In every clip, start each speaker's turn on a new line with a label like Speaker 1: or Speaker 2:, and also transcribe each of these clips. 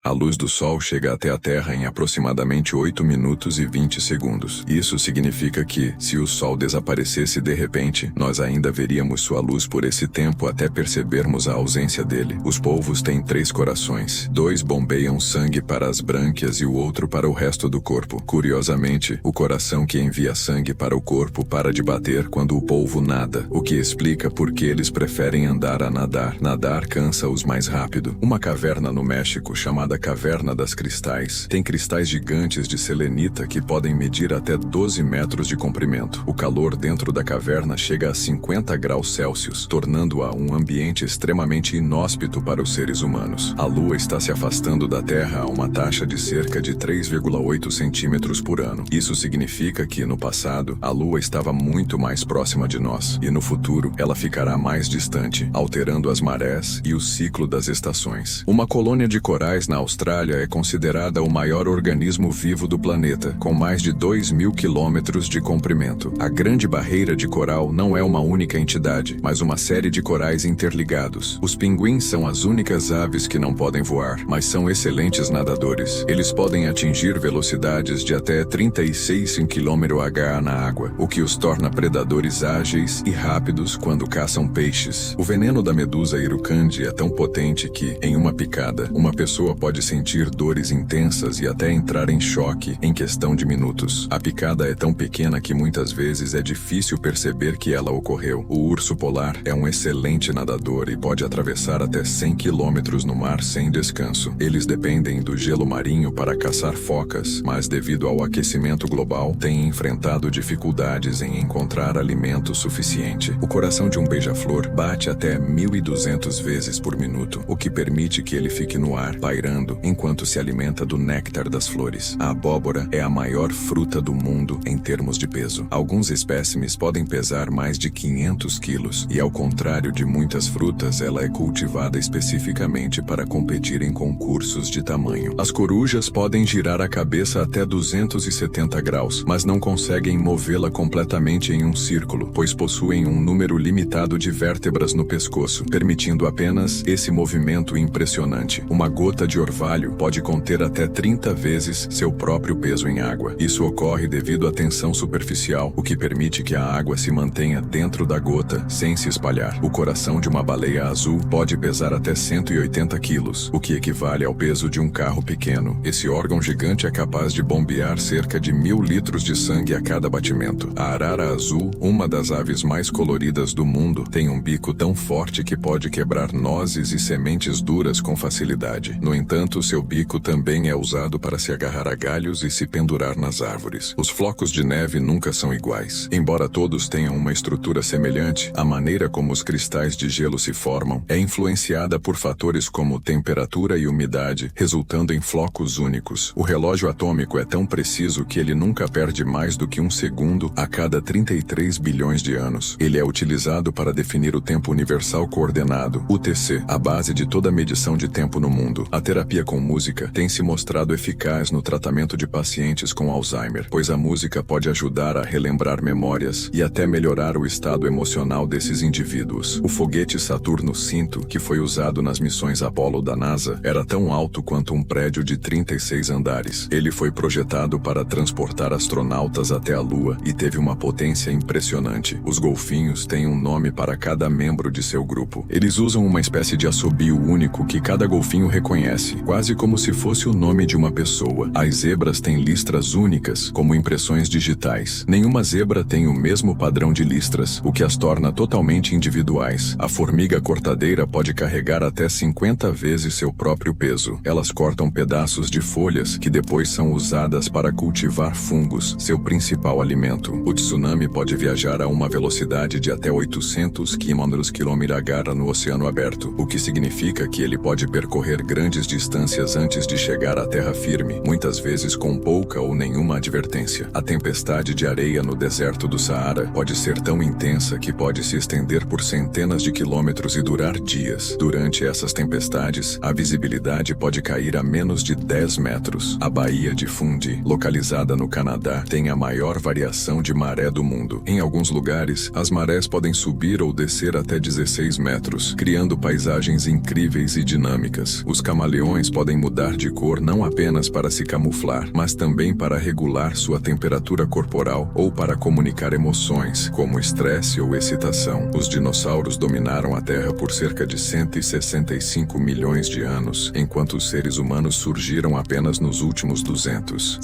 Speaker 1: A luz do Sol chega até a Terra em aproximadamente 8 minutos e 20 segundos. Isso significa que, se o Sol desaparecesse de repente, nós ainda veríamos sua luz por esse tempo até percebermos a ausência dele. Os polvos têm 3 corações. 2 bombeiam sangue para as brânquias e o outro para o resto do corpo. Curiosamente, o coração que envia sangue para o corpo para de bater quando o polvo nada, o que explica por que eles preferem andar a nadar. Nadar cansa-os mais rápido. Uma caverna no México, chamada Caverna das Cristais, tem cristais gigantes de selenita que podem medir até 12 metros de comprimento. O calor dentro da caverna chega a 50 graus Celsius, tornando-a um ambiente extremamente inóspito para os seres humanos. A Lua está se afastando da Terra a uma taxa de cerca de 3,8 centímetros por ano. Isso significa que, no passado, a Lua estava muito mais próxima de nós, e no futuro ela ficará mais distante, alterando as marés e o ciclo das estações. Uma colônia de corais na Austrália é considerada o maior organismo vivo do planeta, com mais de 2.000 quilômetros de comprimento. A Grande Barreira de Coral não é uma única entidade, mas uma série de corais interligados. Os pinguins são as únicas aves que não podem voar, mas são excelentes nadadores. Eles podem atingir velocidades de até 36 km/h na água, o que os torna predadores ágeis e rápidos quando caçam peixes. O veneno da medusa Irukandji é tão potente que, em uma picada, uma pessoa pode sentir dores intensas e até entrar em choque em questão de minutos. A picada é tão pequena que muitas vezes é difícil perceber que ela ocorreu. O urso polar é um excelente nadador e pode atravessar até 100 km no mar sem descanso. Eles dependem do gelo marinho para caçar focas, mas devido ao aquecimento global, têm enfrentado dificuldades em encontrar alimento suficiente. O coração de um beija-flor bate até 1.200 vezes por minuto, o que permite que ele fique no ar, pairando, enquanto se alimenta do néctar das flores. A abóbora é a maior fruta do mundo em termos de peso. Alguns espécimes podem pesar mais de 500 quilos, e ao contrário de muitas frutas, ela é cultivada especificamente para competir em concursos de tamanho. As corujas podem girar a cabeça até 270 graus, mas não conseguem movê-la completamente em um círculo, pois possuem um número limitado de vértebras no pescoço, permitindo apenas esse movimento impressionante. Uma gota de orvalho pode conter até 30 vezes seu próprio peso em água. Isso ocorre devido à tensão superficial, o que permite que a água se mantenha dentro da gota sem se espalhar. O coração de uma baleia azul pode pesar até 180 quilos, o que equivale ao peso de um carro pequeno. Esse órgão gigante é capaz de bombear cerca de 1.000 litros de sangue a cada batimento. A arara azul, uma das aves mais coloridas do mundo, tem um bico tão forte que pode quebrar nozes e sementes duras com facilidade. No entanto, seu bico também é usado para se agarrar a galhos e se pendurar nas árvores. Os flocos de neve nunca são iguais. Embora todos tenham uma estrutura semelhante, a maneira como os cristais de gelo se formam é influenciada por fatores como temperatura e umidade, resultando em flocos únicos. O relógio atômico é tão preciso que ele nunca perde mais do que 1 segundo a cada 33 bilhões de anos. Ele é utilizado para definir o tempo universal coordenado, UTC, a base de toda medição de tempo no mundo. A terapia com música tem se mostrado eficaz no tratamento de pacientes com Alzheimer, pois a música pode ajudar a relembrar memórias e até melhorar o estado emocional desses indivíduos. O foguete Saturno V, que foi usado nas missões Apollo da NASA, era tão alto quanto um prédio de 36 andares. Ele foi projetado para transportar astronautas até a Lua e teve uma potência impressionante. Os golfinhos têm um nome para cada membro de seu grupo. Eles usam uma espécie de assobio único que cada golfinho reconhece, quase como se fosse o nome de uma pessoa. As zebras têm listras únicas, como impressões digitais. Nenhuma zebra tem o mesmo padrão de listras, o que as torna totalmente individuais. A formiga cortadeira pode carregar até 50 vezes seu próprio peso. Elas cortam pedaços de folhas que depois são usadas para cultivar fungos, seu principal alimento. O tsunami pode viajar a uma velocidade de até 800 km/h no oceano aberto, o que significa que ele pode percorrer grandes distâncias antes de chegar à terra firme, muitas vezes com pouca ou nenhuma advertência. A tempestade de areia no deserto do Saara pode ser tão intensa que pode se estender por centenas de quilômetros e durar dias. Durante essas tempestades, a visibilidade pode cair a menos de 10 metros. A Baía de Fundy, localizada no Canadá, tem a maior variação de maré do mundo. Em alguns lugares, as marés podem subir ou descer até 16 metros, criando paisagens incríveis e dinâmicas. Os camaleões tubarões podem mudar de cor não apenas para se camuflar, mas também para regular sua temperatura corporal ou para comunicar emoções, como estresse ou excitação. Os dinossauros dominaram a Terra por cerca de 165 milhões de anos, enquanto os seres humanos surgiram apenas nos últimos 200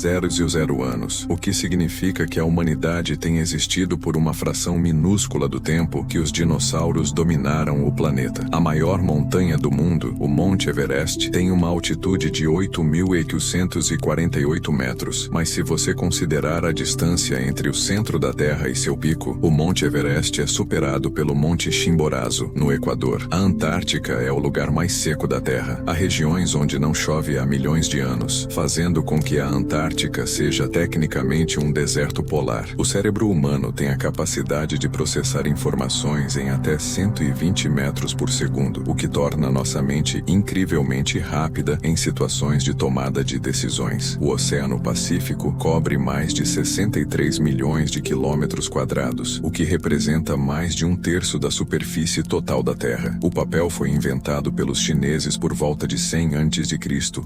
Speaker 1: anos, o que significa que a humanidade tem existido por uma fração minúscula do tempo que os dinossauros dominaram o planeta. A maior montanha do mundo, o Monte Everest, tem uma altitude de 8.848 metros, mas se você considerar a distância entre o centro da Terra e seu pico, o Monte Everest é superado pelo Monte Chimborazo, no Equador. A Antártica é o lugar mais seco da Terra. Há regiões onde não chove há milhões de anos, fazendo com que a Antártica seja tecnicamente um deserto polar. O cérebro humano tem a capacidade de processar informações em até 120 metros por segundo, o que torna nossa mente incrivelmente rápida em situações de tomada de decisões. O Oceano Pacífico cobre mais de 63 milhões de quilômetros quadrados, o que representa mais de 1/3 da superfície total da Terra. O papel foi inventado pelos chineses por volta de 100 a.C.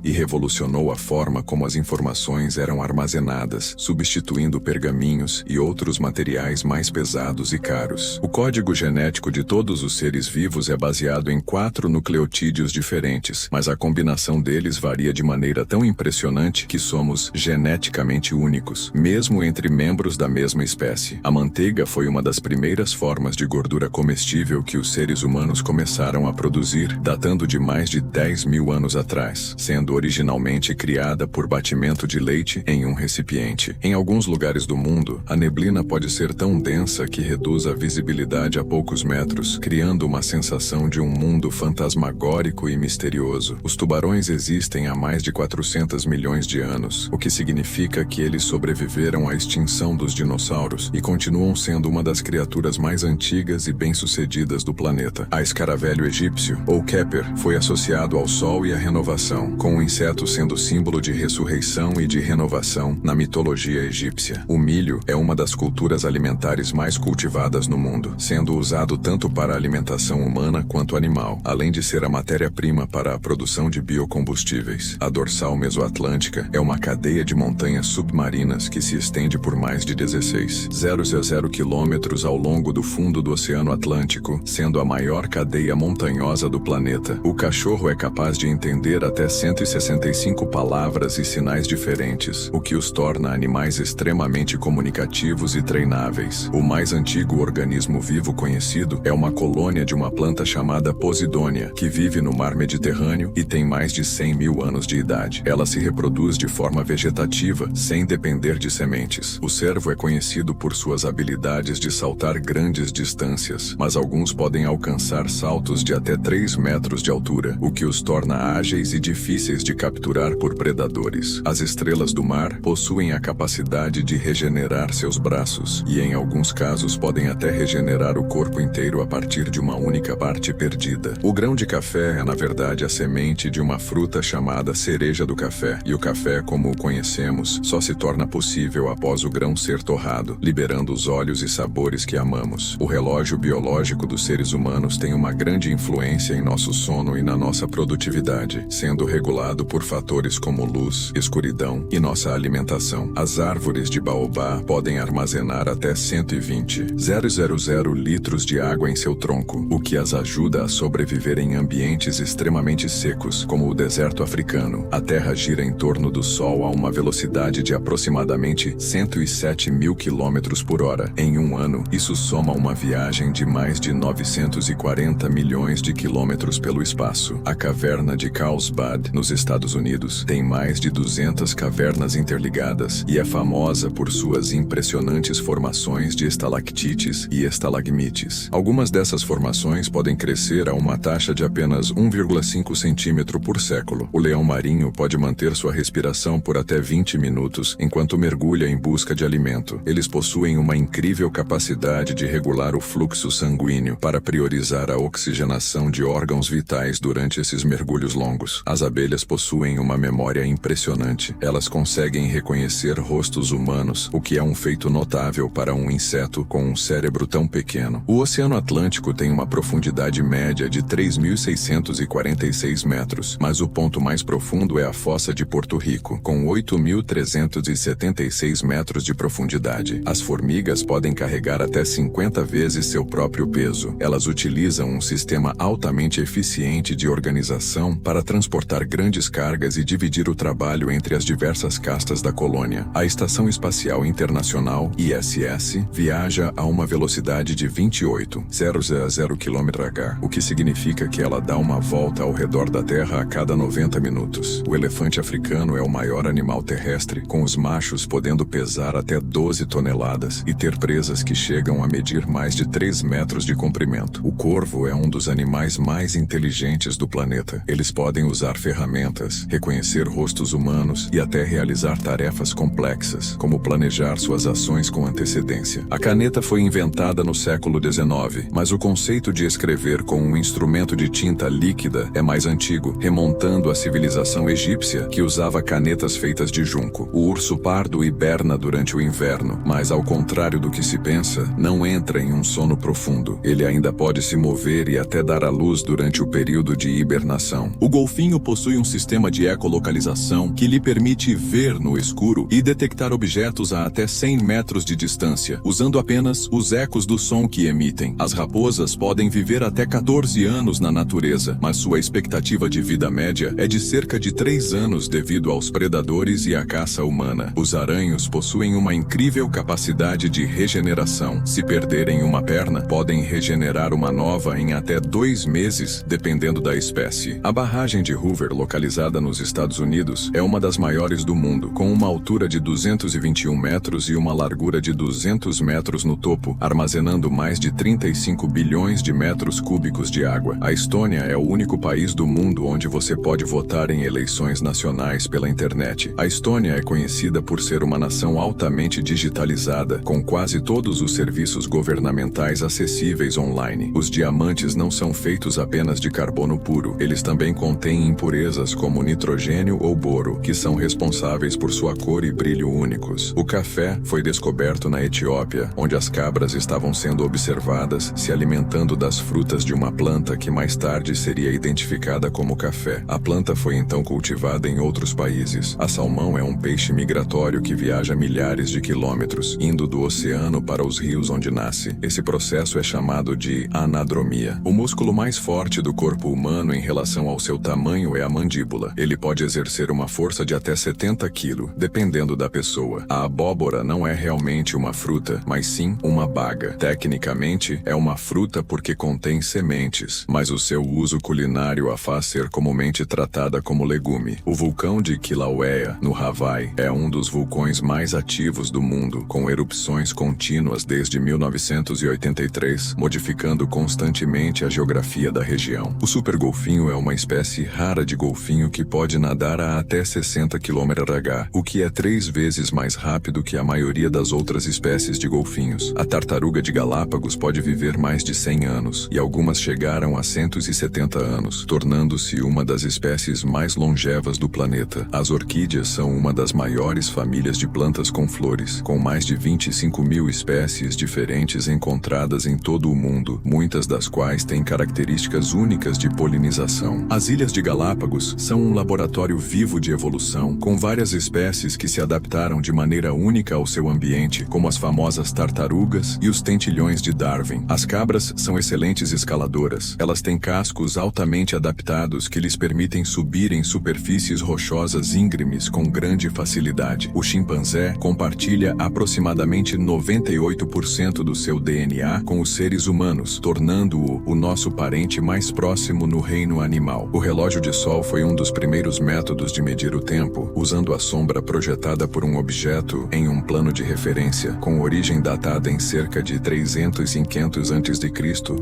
Speaker 1: e revolucionou a forma como as informações eram armazenadas, substituindo pergaminhos e outros materiais mais pesados e caros. O código genético de todos os seres vivos é baseado em 4 nucleotídeos diferentes, mas a combinação deles varia de maneira tão impressionante que somos geneticamente únicos, mesmo entre membros da mesma espécie. A manteiga foi uma das primeiras formas de gordura comestível que os seres humanos começaram a produzir, datando de mais de 10 mil anos atrás, sendo originalmente criada por batimento de leite em um recipiente. Em alguns lugares do mundo, a neblina pode ser tão densa que reduz a visibilidade a poucos metros, criando uma sensação de um mundo fantasmagórico e misterioso. Os tubarões existem há mais de 400 milhões de anos, o que significa que eles sobreviveram à extinção dos dinossauros e continuam sendo uma das criaturas mais antigas e bem-sucedidas do planeta. A escaravelho egípcio, ou Kepler, foi associado ao sol e à renovação, com o inseto sendo símbolo de ressurreição e de renovação na mitologia egípcia. O milho é uma das culturas alimentares mais cultivadas no mundo, sendo usado tanto para a alimentação humana quanto animal, além de ser a matéria-prima para a produção de biocombustíveis. A dorsal mesoatlântica é uma cadeia de montanhas submarinas que se estende por mais de 16,000 quilômetros ao longo do fundo do Oceano Atlântico, sendo a maior cadeia montanhosa do planeta. O cachorro é capaz de entender até 165 palavras e sinais diferentes, o que os torna animais extremamente comunicativos e treináveis. O mais antigo organismo vivo conhecido é uma colônia de uma planta chamada Posidônia, que vive no mar Mediterrâneo e tem mais de 100 mil anos de idade. Ela se reproduz de forma vegetativa, sem depender de sementes. O cervo é conhecido por suas habilidades de saltar grandes distâncias, mas alguns podem alcançar saltos de até 3 metros de altura, o que os torna ágeis e difíceis de capturar por predadores. As estrelas do mar possuem a capacidade de regenerar seus braços, e em alguns casos podem até regenerar o corpo inteiro a partir de uma única parte perdida. O grão de café é na verdade a semente de uma fruta chamada cereja do café, e o café como o conhecemos só se torna possível após o grão ser torrado, liberando os óleos e sabores que amamos. O relógio biológico dos seres humanos tem uma grande influência em nosso sono e na nossa produtividade, sendo regulado por fatores como luz, escuridão e nossa alimentação. As árvores de baobá podem armazenar até 120,000 litros de água em seu tronco, o que as ajuda a sobreviver em ambientes extremamente secos, como o deserto africano. A Terra gira em torno do Sol a uma velocidade de aproximadamente 107 mil quilômetros por hora. Em um ano, isso soma uma viagem de mais de 940 milhões de quilômetros pelo espaço. A caverna de Carlsbad, nos Estados Unidos, tem mais de 200 cavernas interligadas e é famosa por suas impressionantes formações de estalactites e estalagmites. Algumas dessas formações podem crescer a uma taxa de apenas 1,5 centímetro por século. O leão marinho pode manter sua respiração por até 20 minutos enquanto mergulha em busca de alimento. Eles possuem uma incrível capacidade de regular o fluxo sanguíneo para priorizar a oxigenação de órgãos vitais durante esses mergulhos longos. As abelhas possuem uma memória impressionante. Elas conseguem reconhecer rostos humanos, o que é um feito notável para um inseto com um cérebro tão pequeno. O Oceano Atlântico tem uma profundidade média de 3.646 metros, metros, mas o ponto mais profundo é a fossa de Porto Rico, com 8.376 metros de profundidade. As formigas podem carregar até 50 vezes seu próprio peso. Elas utilizam um sistema altamente eficiente de organização para transportar grandes cargas e dividir o trabalho entre as diversas castas da colônia. A Estação Espacial Internacional, ISS, viaja a uma velocidade de 28,000 km/h, o que significa que ela dá uma volta ao redor da Terra a cada 90 minutos. O elefante africano é o maior animal terrestre, com os machos podendo pesar até 12 toneladas e ter presas que chegam a medir mais de 3 metros de comprimento. O corvo é um dos animais mais inteligentes do planeta. Eles podem usar ferramentas, reconhecer rostos humanos e até realizar tarefas complexas, como planejar suas ações com antecedência. A caneta foi inventada no século XIX, mas o conceito de escrever com um instrumento de tinta líquida é mais antigo, remontando à civilização egípcia, que usava canetas feitas de junco. O urso pardo hiberna durante o inverno, mas ao contrário do que se pensa, não entra em um sono profundo. Ele ainda pode se mover e até dar à luz durante o período de hibernação.
Speaker 2: O golfinho possui um sistema de ecolocalização que lhe permite ver no escuro e detectar objetos a até 100 metros de distância, usando apenas os ecos do som que emitem. As raposas podem viver até 14 anos na natureza, mas sua expectativa de vida média é de cerca de 3 anos devido aos predadores e à caça humana. Os aranhos possuem uma incrível capacidade de regeneração. Se perderem uma perna, podem regenerar uma nova em até 2 meses, dependendo da espécie. A barragem de Hoover, localizada nos Estados Unidos, é uma das maiores do mundo, com uma altura de 221 metros e uma largura de 200 metros no topo, armazenando mais de 35 bilhões de metros cúbicos de água. A Estônia é o único país do mundo onde você pode votar em eleições nacionais pela internet. A Estônia é conhecida por ser uma nação altamente digitalizada, com quase todos os serviços governamentais acessíveis online. Os diamantes não são feitos apenas de carbono puro, eles também contêm impurezas como nitrogênio ou boro, que são responsáveis por sua cor e brilho únicos. O café foi descoberto na Etiópia, onde as cabras estavam sendo observadas se alimentando das frutas de uma planta que mais tarde seria identificada como café. A planta foi então cultivada em outros países. A salmão é um peixe migratório que viaja milhares de quilômetros, indo do oceano para os rios onde nasce. Esse processo é chamado de anadromia. O músculo mais forte do corpo humano em relação ao seu tamanho é a mandíbula. Ele pode exercer uma força de até 70 kg, dependendo da pessoa. A abóbora não é realmente uma fruta, mas sim uma baga. Tecnicamente, é uma fruta porque contém sementes, mas o seu uso culinário a faz ser comumente tratada como legume. O vulcão de Kilauea, no Hawaii, é um dos vulcões mais ativos do mundo, com erupções contínuas desde 1983, modificando constantemente a geografia da região. O supergolfinho é uma espécie rara de golfinho que pode nadar a até 60 km/h, o que é 3 vezes mais rápido que a maioria das outras espécies de golfinhos. A tartaruga de Galápagos pode viver mais de 100 anos, e algumas chegaram a 170 anos, tornando-se uma das espécies mais longevas do planeta. As orquídeas são uma das maiores famílias de plantas com flores, com mais de 25 mil espécies diferentes encontradas em todo o mundo, muitas das quais têm características únicas de polinização. As Ilhas de Galápagos são um laboratório vivo de evolução, com várias espécies que se adaptaram de maneira única ao seu ambiente, como as famosas tartarugas e os tentilhões de Darwin. As cabras são excelentes escaladoras. Elas têm cascos altamente adaptados que lhes permitem subir em superfícies rochosas íngremes com grande facilidade. O chimpanzé compartilha aproximadamente 98% do seu DNA com os seres humanos, tornando-o o nosso parente mais próximo no reino animal. O relógio de sol foi um dos primeiros métodos de medir o tempo, usando a sombra projetada por um objeto em um plano de referência, com origem datada em cerca de 300 e 500 a.C.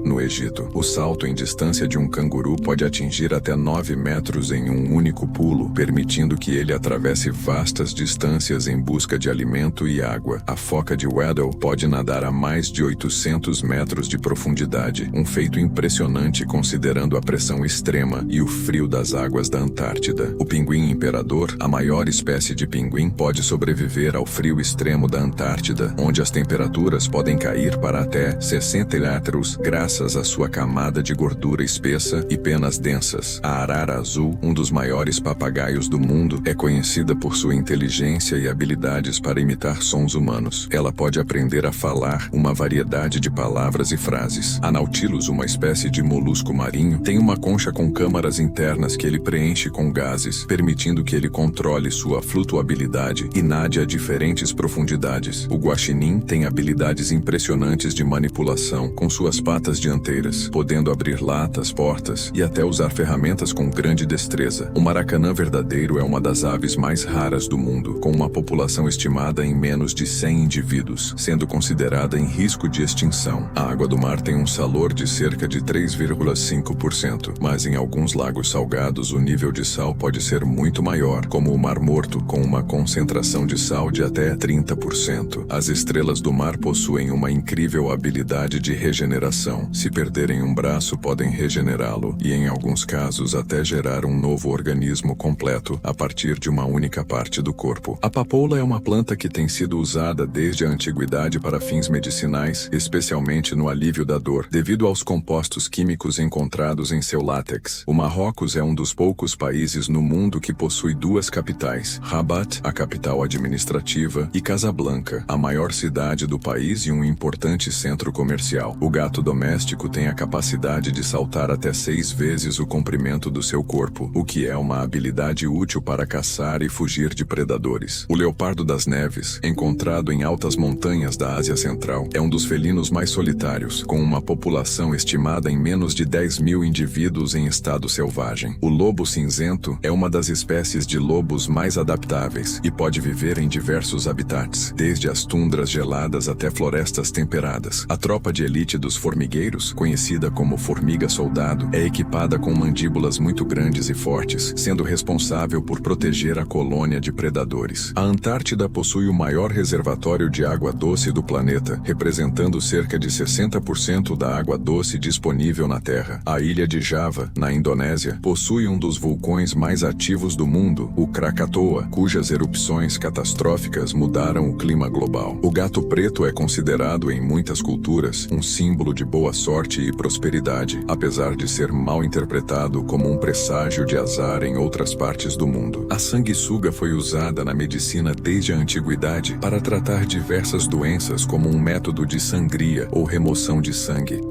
Speaker 2: no Egito. O salto em distância de um canguru pode atingir até 9 metros em um único pulo, permitindo que ele atravesse vastas distâncias em busca de alimento e água. A foca de Weddell pode nadar a mais de 800 metros de profundidade, um feito impressionante considerando a pressão extrema e o frio das águas da Antártida. O pinguim imperador, a maior espécie de pinguim, pode sobreviver ao frio extremo da Antártida, onde as temperaturas podem cair para até 60 graus graças à sua camada de gordura espessa e penas densas. A
Speaker 1: A arara azul, um dos maiores papagaios do mundo, é conhecida por sua inteligência e habilidades para imitar sons humanos. Ela pode aprender a falar uma variedade de palavras e frases. A Nautilus, uma espécie de molusco marinho, tem uma concha com câmaras internas que ele preenche com gases, permitindo que ele controle sua flutuabilidade e nade a diferentes profundidades. O guaxinim tem habilidades impressionantes de manipulação com suas patas dianteiras, podendo abrir latas, portas e até usar ferramentas com grande destreza. O maracanã verdadeiro é uma das aves mais raras do mundo, com uma população estimada em menos de 100 indivíduos, sendo considerada em risco de extinção. A água do mar tem um salor de cerca de 3,5%, mas em alguns lagos salgados o nível de sal pode ser muito maior, como o Mar Morto, com uma concentração de sal de até 30%. As estrelas do mar possuem uma incrível habilidade de regeneração. Se perderem um braço, podem regenerá-lo e, em alguns casos, até gerar um novo organismo completo a partir de uma única parte do corpo. A papoula é uma planta que tem sido usada desde a antiguidade para fins medicinais, especialmente no alívio da dor, devido aos compostos químicos encontrados em seu látex. O Marrocos é um dos poucos países no mundo que possui duas capitais: Rabat, a capital administrativa, e Casablanca, a maior cidade do país e um importante centro comercial. O gato doméstico tem a capacidade de saltar até 6 vezes o comprimento do seu corpo, o que é uma habilidade útil para caçar e fugir de predadores. O leopardo das neves, encontrado em altas montanhas da Ásia Central, é um dos felinos mais solitários, com uma população estimada em menos de 10.000 indivíduos em estado selvagem. O lobo cinzento é uma das espécies de lobos mais adaptáveis e pode viver em diversos habitats, desde as tundras geladas até florestas temperadas. A tropa de elite dos formigueiros, conhecida como formiga-soldado, é equipada com mandíbulas muito grandes e fortes, sendo responsável por proteger a colônia de predadores. A Antártida possui o maior reservatório de água doce do planeta, representando cerca de 60% da água doce disponível na Terra. A ilha de Java, na Indonésia, possui um dos vulcões mais ativos do mundo, o Krakatoa, cujas erupções catastróficas mudaram o clima global. O gato preto é considerado em muitas culturas um símbolo de boa sorte e prosperidade, apesar de ser mal interpretado como um presságio de azar em outras partes do mundo. A sanguessuga foi usada na medicina desde a antiguidade para tratar diversas doenças como um método de sangria ou remoção de sangue.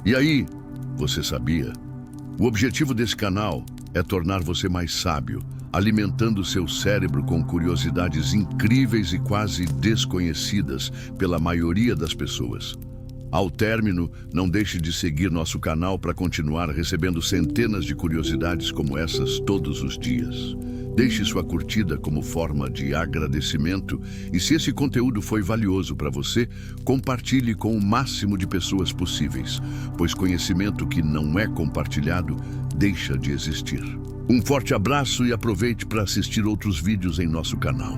Speaker 3: E aí, você sabia? O objetivo desse canal é tornar você mais sábio, alimentando seu cérebro com curiosidades incríveis e quase desconhecidas pela maioria das pessoas. Ao término, não deixe de seguir nosso canal para continuar recebendo centenas de curiosidades como essas todos os dias. Deixe sua curtida como forma de agradecimento e, se esse conteúdo foi valioso para você, compartilhe com o máximo de pessoas possíveis, pois conhecimento que não é compartilhado deixa de existir. Um forte abraço e aproveite para assistir outros vídeos em nosso canal.